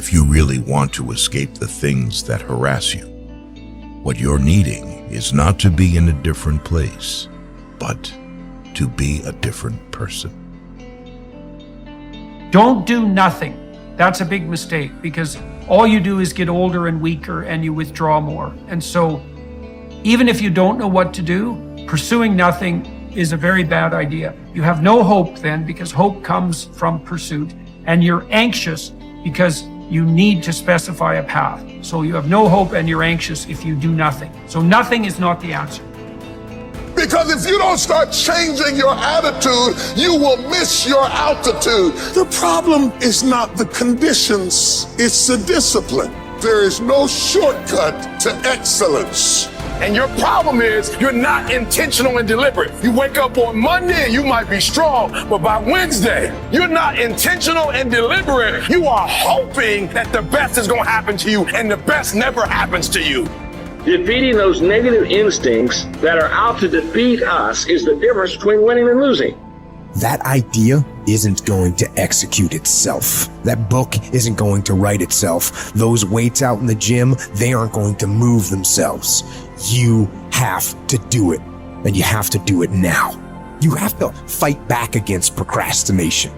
If you really want to escape the things that harass you, what you're needing is not to be in a different place, but to be a different person. Don't do nothing. That's a big mistake, because all you do is get older and weaker and you withdraw more. And so even if you don't know what to do, pursuing nothing is a very bad idea. You have no hope then, because hope comes from pursuit, and you're anxious because you need to specify a path. So you have no hope and you're anxious if you do nothing. So nothing is not the answer. Because if you don't start changing your attitude, you will miss your altitude. The problem is not the conditions, it's the discipline. There is no shortcut to excellence. And your problem is you're not intentional and deliberate. You wake up on Monday and you might be strong, but by Wednesday, you're not intentional and deliberate. You are hoping that the best is going to happen to you, and the best never happens to you. Defeating those negative instincts that are out to defeat us is the difference between winning and losing. That idea isn't going to execute itself. That book isn't going to write itself. Those weights out in the gym, they aren't going to move themselves. You have to do it, and you have to do it now. You have to fight back against procrastination.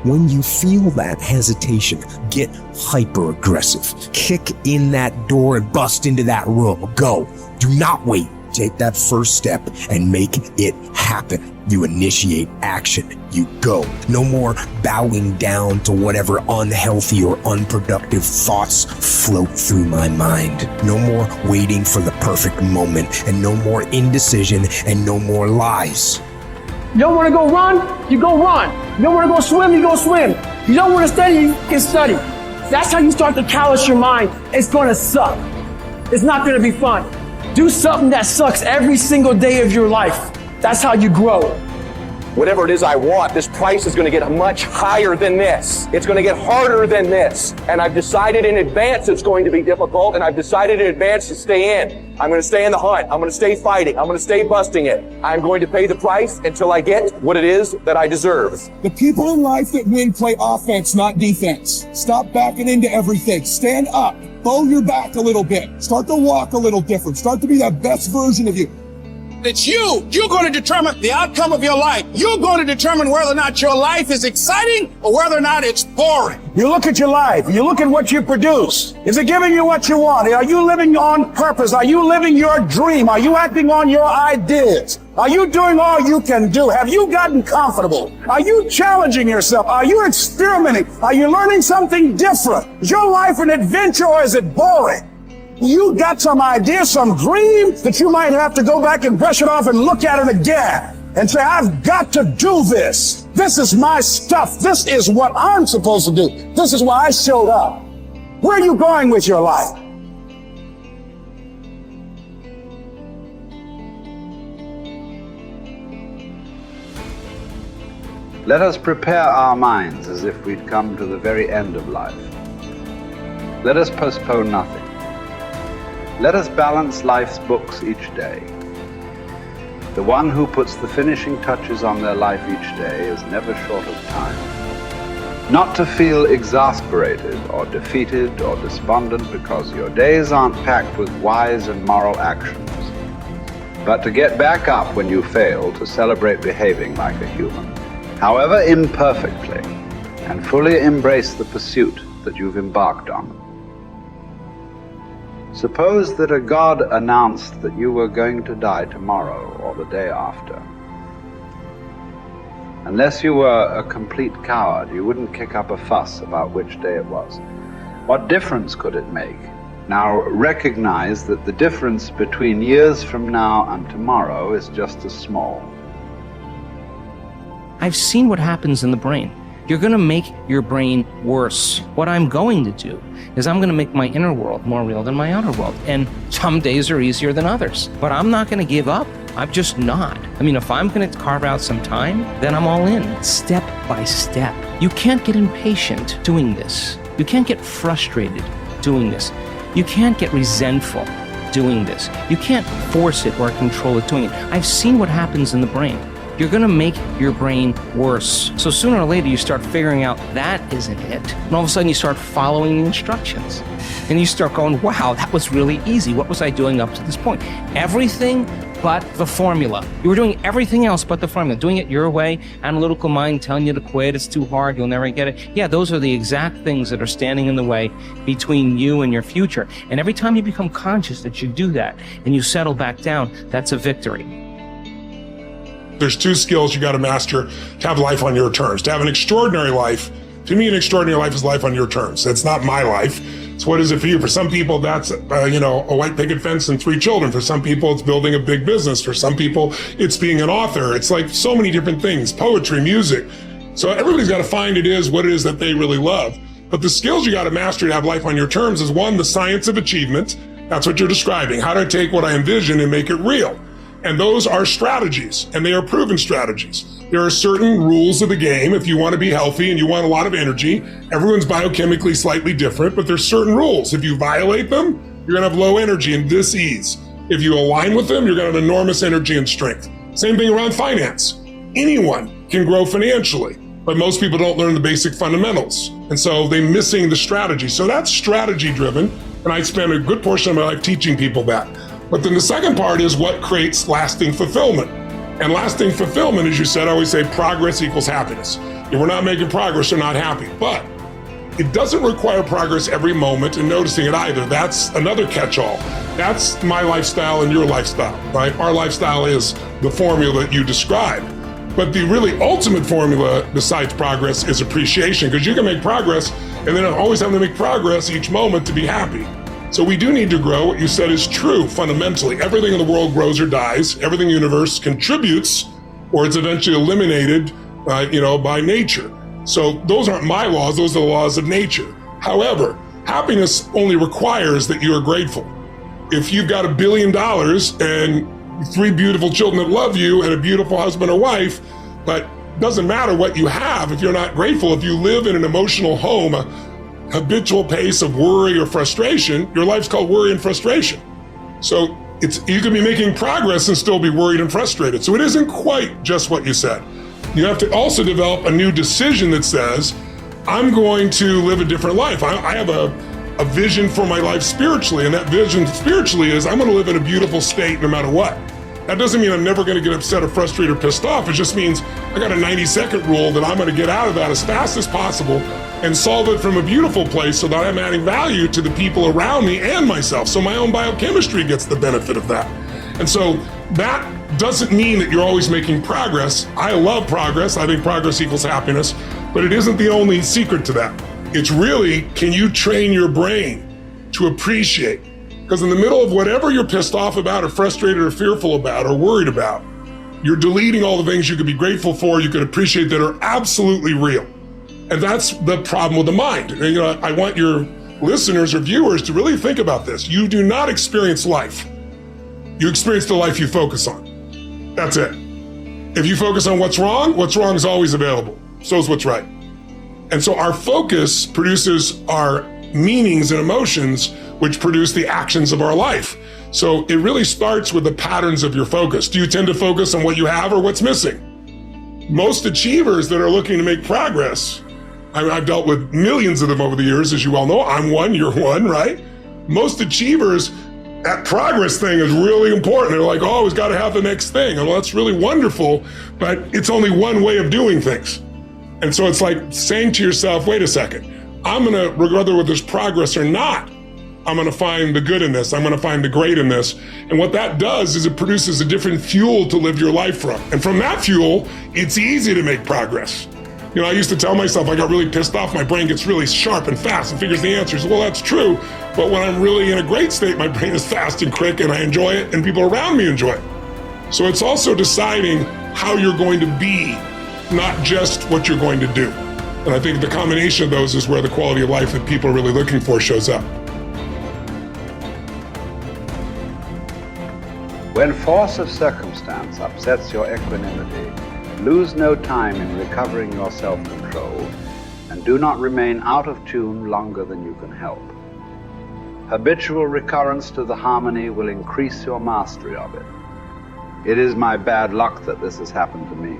When you feel that hesitation, get hyper-aggressive. Kick in that door and bust into that room. Go. Do not wait. Take that first step and make it happen. You initiate action. You go. No more bowing down to whatever unhealthy or unproductive thoughts float through my mind. No more waiting for the perfect moment, and no more indecision, and no more lies. You don't want to go run, you go run. You don't want to go swim, you go swim. You don't want to study, you can study. That's how you start to callous your mind. It's going to suck. It's not going to be fun. Do something that sucks every single day of your life. That's how you grow. Whatever it is I want, this price is going to get much higher than this. It's going to get harder than this. And I've decided in advance it's going to be difficult, and I've decided in advance to stay in. I'm going to stay in the hunt. I'm going to stay fighting. I'm going to stay busting it. I'm going to pay the price until I get what it is that I deserve. The people in life that win play offense, not defense. Stop backing into everything. Stand up. Bow your back a little bit. Start to walk a little different. Start to be that best version of you. It's you. You're going to determine the outcome of your life. You're going to determine whether or not your life is exciting or whether or not it's boring. You look at your life. You look at what you produce. Is it giving you what you want? Are you living on purpose? Are you living your dream? Are you acting on your ideas? Are you doing all you can do? Have you gotten comfortable? Are you challenging yourself? Are you experimenting? Are you learning something different? Is your life an adventure, or is it boring? You got some idea, some dream that you might have to go back and brush it off and look at it again and say, I've got to do this. This is my stuff. This is what I'm supposed to do. This is why I showed up. Where are you going with your life? Let us prepare our minds as if we'd come to the very end of life. Let us postpone nothing. Let us balance life's books each day. The one who puts the finishing touches on their life each day is never short of time. Not to feel exasperated or defeated or despondent because your days aren't packed with wise and moral actions, but to get back up when you fail, to celebrate behaving like a human, however imperfectly, and fully embrace the pursuit that you've embarked on. Suppose that a god announced that you were going to die tomorrow or the day after. Unless you were a complete coward, you wouldn't kick up a fuss about which day it was. What difference could it make? Now recognize that the difference between years from now and tomorrow is just as small. I've seen what happens in the brain. You're going to make your brain worse. What I'm going to do is I'm going to make my inner world more real than my outer world. And some days are easier than others. But I'm not going to give up. I'm just not. I mean, if I'm going to carve out some time, then I'm all in, step by step. You can't get impatient doing this. You can't get frustrated doing this. You can't get resentful doing this. You can't force it or control it doing it. I've seen what happens in the brain. you're going to make your brain worse. So sooner or later, you start figuring out that isn't it. And all of a sudden, you start following the instructions. And you start going, wow, that was really easy. What was I doing up to this point? Everything but the formula. You were doing everything else but the formula. Doing it your way, analytical mind telling you to quit, it's too hard, you'll never get it. Yeah, those are the exact things that are standing in the way between you and your future. And every time you become conscious that you do that and you settle back down, that's a victory. There's two skills you got to master to have life on your terms. To have an extraordinary life, to me, an extraordinary life is life on your terms. That's not my life. So what is it for you? For some people, that's, a white picket fence and 3 children. For some people, it's building a big business. For some people, it's being an author. It's like so many different things, poetry, music. So everybody's got to find what it is that they really love. But the skills you got to master to have life on your terms is one, the science of achievement. That's what you're describing. How do I take what I envision and make it real? And those are strategies, and they are proven strategies. There are certain rules of the game. If you want to be healthy and you want a lot of energy, everyone's biochemically slightly different, but there's certain rules. If you violate them, you're going to have low energy and dis-ease. If you align with them, you're going to have enormous energy and strength. Same thing around finance. Anyone can grow financially, but most people don't learn the basic fundamentals. And so they're missing the strategy. So that's strategy driven, and I spend a good portion of my life teaching people that. But then the second part is what creates lasting fulfillment. And lasting fulfillment, as you said, I always say progress equals happiness. If we're not making progress, we're not happy. But it doesn't require progress every moment and noticing it either. That's another catch-all. That's my lifestyle and your lifestyle, right? Our lifestyle is the formula that you described. But the really ultimate formula besides progress is appreciation, because you can make progress and then always have to make progress each moment to be happy. So we do need to grow. What you said is true fundamentally. Everything in the world grows or dies. Everything in the universe contributes or it's eventually eliminated by nature. So those aren't my laws, those are the laws of nature. However, happiness only requires that you are grateful. If you've got $1 billion and 3 beautiful children that love you and a beautiful husband or wife, but it doesn't matter what you have if you're not grateful. If you live in an emotional home, habitual pace of worry or frustration, your life's called worry and frustration. So you could be making progress and still be worried and frustrated. So it isn't quite just what you said. You have to also develop a new decision that says, I'm going to live a different life. I have a vision for my life spiritually, and that vision spiritually is I'm going to live in a beautiful state no matter what. That doesn't mean I'm never going to get upset or frustrated or pissed off. It just means I got a 90-second rule that I'm going to get out of that as fast as possible and solve it from a beautiful place so that I'm adding value to the people around me and myself. So my own biochemistry gets the benefit of that. And so that doesn't mean that you're always making progress. I love progress. I think progress equals happiness, but it isn't the only secret to that. It's really, can you train your brain to appreciate? Because in the middle of whatever you're pissed off about or frustrated or fearful about or worried about, you're deleting all the things you could be grateful for, you could appreciate that are absolutely real. And that's the problem with the mind. And, I want your listeners or viewers to really think about this. You do not experience life. You experience the life you focus on. That's it. If you focus on what's wrong is always available. So is what's right. And so our focus produces our meanings and emotions, which produce the actions of our life. So it really starts with the patterns of your focus. Do you tend to focus on what you have or what's missing? Most achievers that are looking to make progress, I've dealt with millions of them over the years, as you all know. I'm one, you're one, right? Most achievers, that progress thing is really important. They're like, oh, we've got to have the next thing. Well, that's really wonderful, but it's only one way of doing things. And so it's like saying to yourself, wait a second, I'm going to, whether there's progress or not, I'm going to find the good in this. I'm going to find the great in this. And what that does is it produces a different fuel to live your life from. And from that fuel, it's easy to make progress. I used to tell myself I got really pissed off, my brain gets really sharp and fast and figures the answers. Well, that's true. But when I'm really in a great state, my brain is fast and quick and I enjoy it and people around me enjoy it. So it's also deciding how you're going to be, not just what you're going to do. And I think the combination of those is where the quality of life that people are really looking for shows up. When force of circumstance upsets your equanimity, lose no time in recovering your self-control, and do not remain out of tune longer than you can help. Habitual recurrence to the harmony will increase your mastery of it. It is my bad luck that this has happened to me.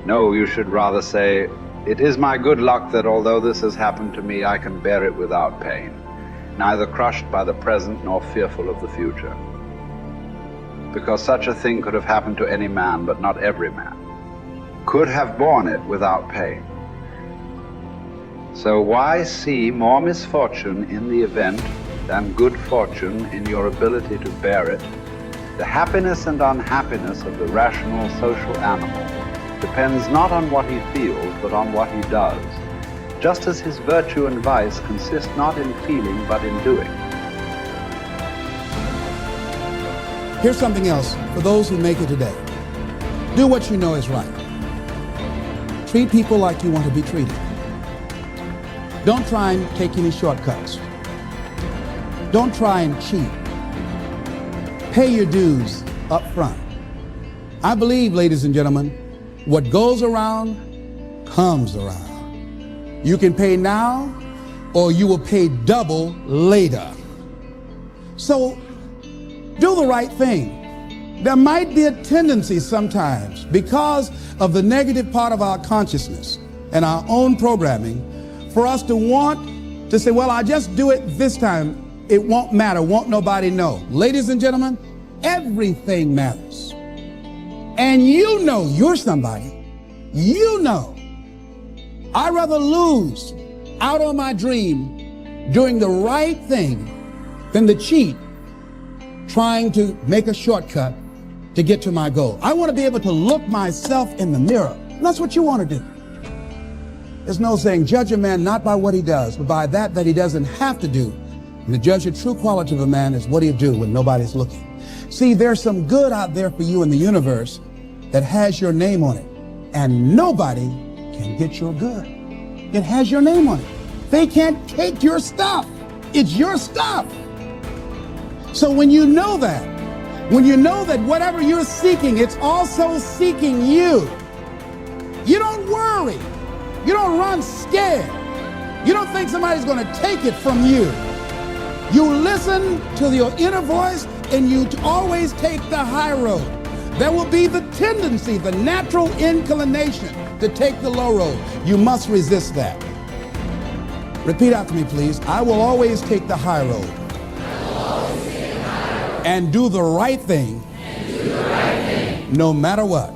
No, you should rather say, it is my good luck that although this has happened to me, I can bear it without pain, neither crushed by the present nor fearful of the future. Because such a thing could have happened to any man, but not every man could have borne it without pain. So why see more misfortune in the event than good fortune in your ability to bear it? The happiness and unhappiness of the rational social animal depends not on what he feels, but on what he does, just as his virtue and vice consist not in feeling, but in doing. Here's something else for those who make it today. Do what you know is right. Treat people like you want to be treated. Don't try and take any shortcuts. Don't try and cheat. Pay your dues up front. I believe, ladies and gentlemen, what goes around comes around. You can pay now or you will pay double later. So do the right thing. There might be a tendency sometimes, because of the negative part of our consciousness and our own programming, for us to want to say, well, I'll just do it this time. It won't matter, won't nobody know. Ladies and gentlemen, everything matters. And you know you're somebody. You know. I'd rather lose out on my dream doing the right thing than to cheat trying to make a shortcut to get to my goal. I want to be able to look myself in the mirror. And that's what you want to do. There's no saying, judge a man not by what he does, but by that he doesn't have to do. And to judge the true quality of a man is what he'll do when nobody's looking. See, there's some good out there for you in the universe that has your name on it. And nobody can get your good. It has your name on it. They can't take your stuff. It's your stuff. So when you know that whatever you're seeking, it's also seeking you, you don't worry. You don't run scared. You don't think somebody's going to take it from you. You listen to your inner voice and you always take the high road. There will be the tendency, the natural inclination to take the low road. You must resist that. Repeat after me, please. I will always take the high road. And do the right thing. No matter what.